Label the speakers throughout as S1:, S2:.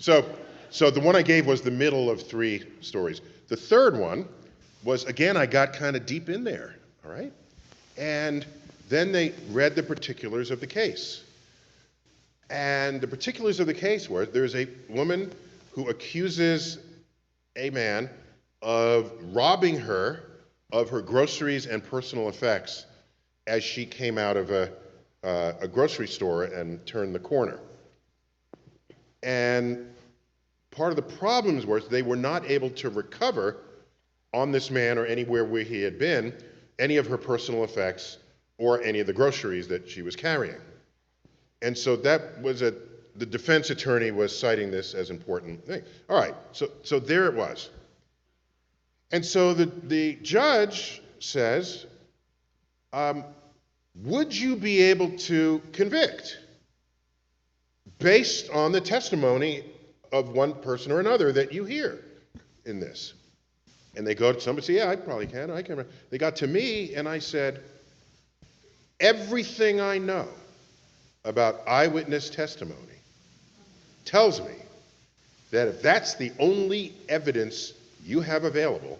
S1: So, so the one I gave was the middle of three stories. The third one was, again, I got kind of deep in there, all right? And then they read the particulars of the case. And the particulars of the case were there's a woman who accuses a man of robbing her of her groceries and personal effects as she came out of a grocery store and turned the corner. And part of the problems was they were not able to recover on this man or anywhere where he had been any of her personal effects or any of the groceries that she was carrying. And so that was the defense attorney was citing this as important thing. All right, so there it was. And so the judge says, would you be able to convict based on the testimony of one person or another that you hear in this? And they go to somebody and say, yeah, I probably can. I can. They got to me and I said, everything I know about eyewitness testimony tells me that if that's the only evidence you have available,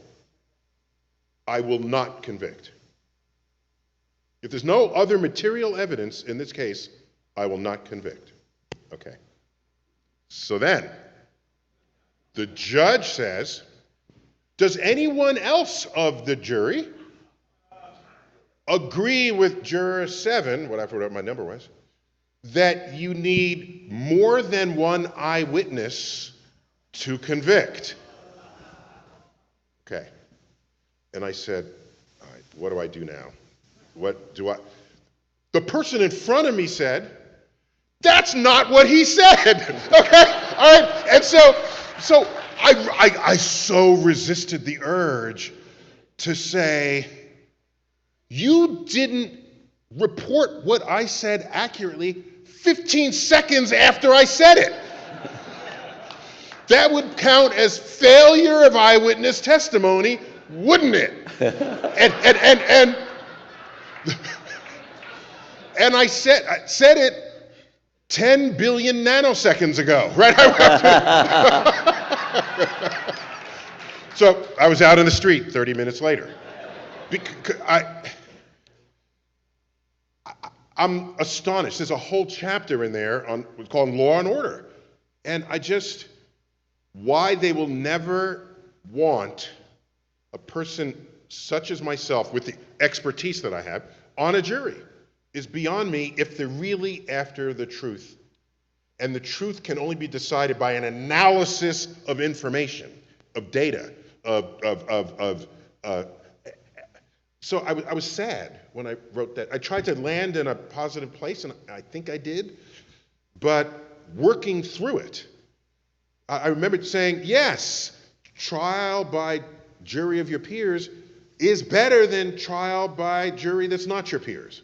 S1: I will not convict. If there's no other material evidence in this case, I will not convict. Okay. So then, the judge says, does anyone else of the jury agree with juror 7, whatever my number was, that you need more than one eyewitness to convict? Okay. And I said, all right, what do I do now? The person in front of me said, that's not what he said. Okay? All right? And so I so resisted the urge to say, you didn't report what I said accurately 15 seconds after I said it. That would count as failure of eyewitness testimony, wouldn't it? And I said it 10 billion nanoseconds ago, right? So I was out in the street 30 minutes later. I'm astonished. There's a whole chapter in there called Law and Order. And why they will never want a person such as myself with the expertise that I have on a jury is beyond me if they're really after the truth. And the truth can only be decided by an analysis of information, of data, so I was sad when I wrote that. I tried to land in a positive place, and I think I did. But working through it, I remember saying, yes, trial by jury of your peers is better than trial by jury that's not your peers.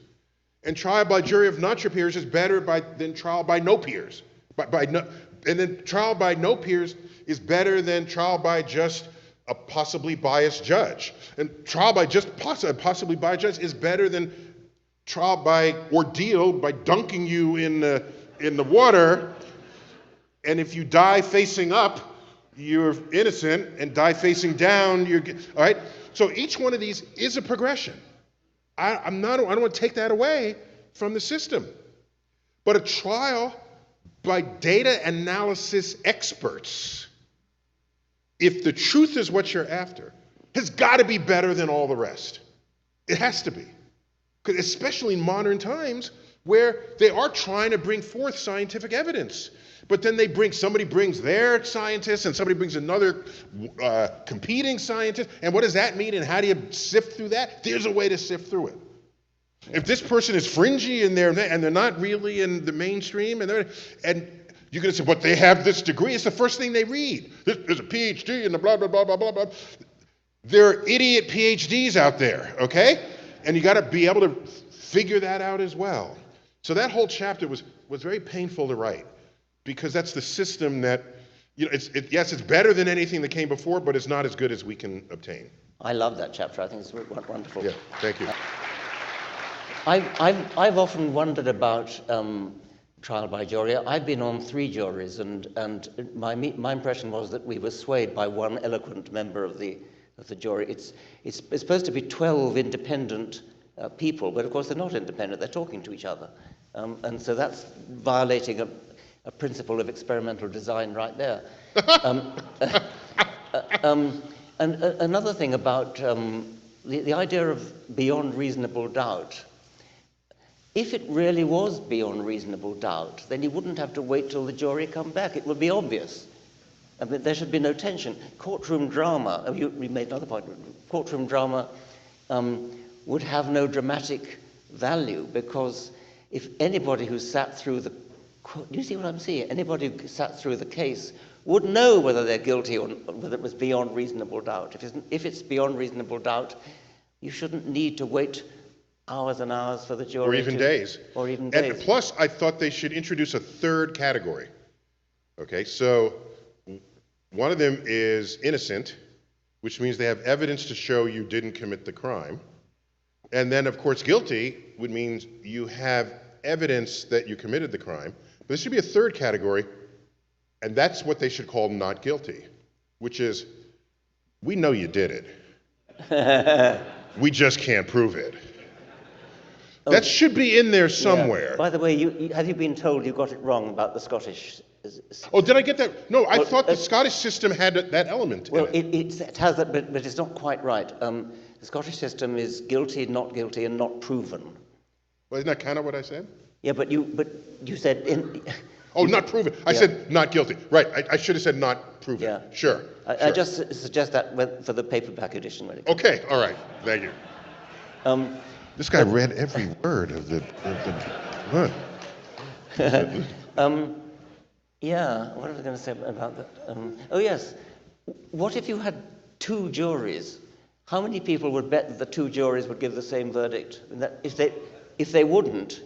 S1: And trial by jury of not your peers is better than trial by no peers. And then trial by no peers is better than trial by just a possibly biased judge. And trial by just possibly biased judge is better than trial by ordeal, by dunking you in the water. And if you die facing up, you're innocent, and die facing down, all right? So each one of these is a progression. I don't want to take that away from the system. But a trial by data analysis experts, if the truth is what you're after, has got to be better than all the rest. It has to be. Because especially in modern times where they are trying to bring forth scientific evidence. But then somebody brings their scientist and somebody brings another competing scientist. And what does that mean? And how do you sift through that? There's a way to sift through it. If this person is fringy and they're not really in the mainstream and you're going to say, but they have this degree. It's the first thing they read. There's a PhD and the blah, blah, blah, blah, blah, blah. There are idiot PhDs out there, okay? And you got to be able to figure that out as well. So that whole chapter was very painful to write because that's the system that, yes, it's better than anything that came before, but it's not as good as we can obtain.
S2: I love that chapter. I think it's wonderful.
S1: Yeah, thank you.
S2: I've often wondered about trial by jury. I've been on 3 juries, and my impression was that we were swayed by one eloquent member of the jury. It's supposed to be 12 independent people, but of course they're not independent. They're talking to each other, and so that's violating a principle of experimental design right there. And another thing about the idea of beyond reasonable doubt. If it really was beyond reasonable doubt, then you wouldn't have to wait till the jury come back. It would be obvious. I mean, there should be no tension. Courtroom drama, you made another point, courtroom drama would have no dramatic value, because if anybody who sat through the, do you see what I'm saying? Anybody who sat through the case would know whether they're guilty or whether it was beyond reasonable doubt. If it's beyond reasonable doubt, you shouldn't need to wait hours and hours for the jury.
S1: Or even days.
S2: Or even days.
S1: And plus, I thought they should introduce a third category. Okay, so one of them is innocent, which means they have evidence to show you didn't commit the crime. And then, of course, guilty would mean you have evidence that you committed the crime. But there should be a third category, and that's what they should call not guilty, which is, we know you did it. We just can't prove it. That should be in there somewhere.
S2: Yeah. By the way, have you been told you got it wrong about the Scottish?
S1: Oh, did I get that? No, I thought the Scottish system had that element in it.
S2: It has that, but it's not quite right. The Scottish system is guilty, not guilty, and not proven.
S1: Well, isn't that kind of what I said?
S2: Yeah, but you said in.
S1: Oh, not proven. I said not guilty. Right. I should have said not proven.
S2: Yeah.
S1: Sure.
S2: I just suggest that for the paperback edition. Really.
S1: Okay. All right. Thank you. This guy read every word of the book.
S2: Yeah, what was I going to say about that? Oh, yes. What if you had 2 juries? How many people would bet that the 2 juries would give the same verdict? And that if they wouldn't,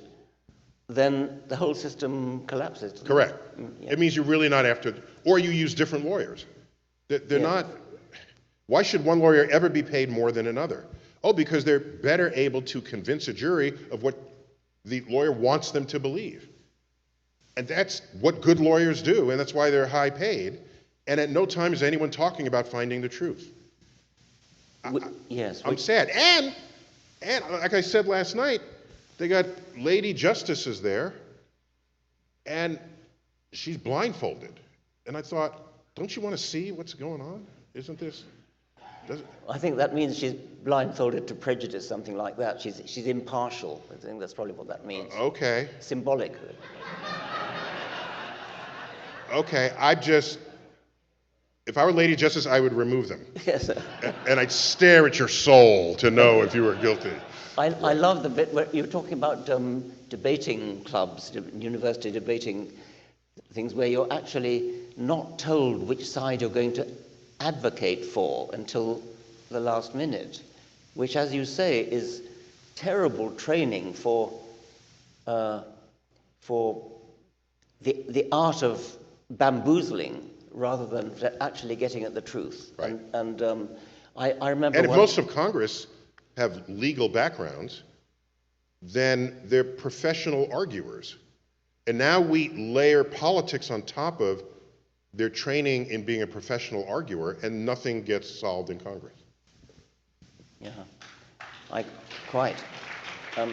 S2: then the whole system collapses.
S1: Correct.
S2: Yeah.
S1: It means you're really not after, or you use different lawyers. They're not. Why should one lawyer ever be paid more than another? Oh, because they're better able to convince a jury of what the lawyer wants them to believe. And that's what good lawyers do, and that's why they're high paid. And at no time is anyone talking about finding the truth.
S2: Yes.
S1: I'm sad. And like I said last night, they got lady justices there, and she's blindfolded. And I thought, don't you want to see what's going on? Isn't this...
S2: I think that means she's blindfolded to prejudice, something like that. She's impartial. I think that's probably what that means.
S1: Okay.
S2: Symbolic.
S1: Okay, if I were Lady Justice, I would remove them.
S2: Yes.
S1: And I'd stare at your soul to know if you were guilty.
S2: I love the bit where you're talking about debating clubs, university debating things, where you're actually not told which side you're going to advocate for until the last minute, which, as you say, is terrible training for the art of bamboozling rather than actually getting at the truth.
S1: Right.
S2: And I remember.
S1: And if most of Congress have legal backgrounds, then they're professional arguers. And now we layer politics on top of their training in being a professional arguer, and nothing gets solved in Congress.
S2: Yeah, quite. I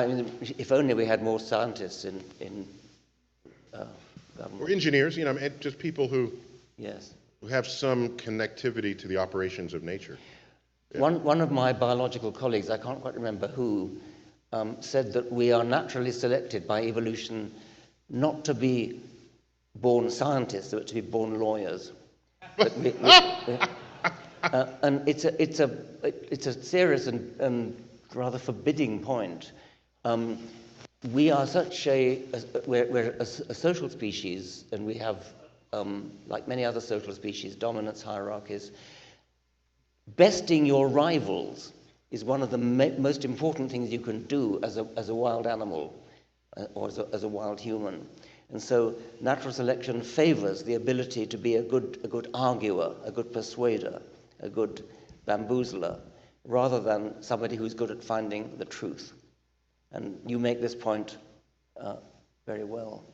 S2: mean, if only we had more scientists in government.
S1: Or engineers, and just people who
S2: Yes.
S1: who have some connectivity to the operations of nature. Yeah.
S2: One of my biological colleagues, I can't quite remember who, said that we are naturally selected by evolution not to be born scientists, but to be born lawyers. And it's a serious and rather forbidding point. We are we're a social species, and we have, like many other social species, dominance hierarchies. Besting your rivals is one of the most important things you can do as a wild animal or as a wild human. And so natural selection favors the ability to be a good arguer, a good persuader, a good bamboozler, rather than somebody who's good at finding the truth. And you make this point very well.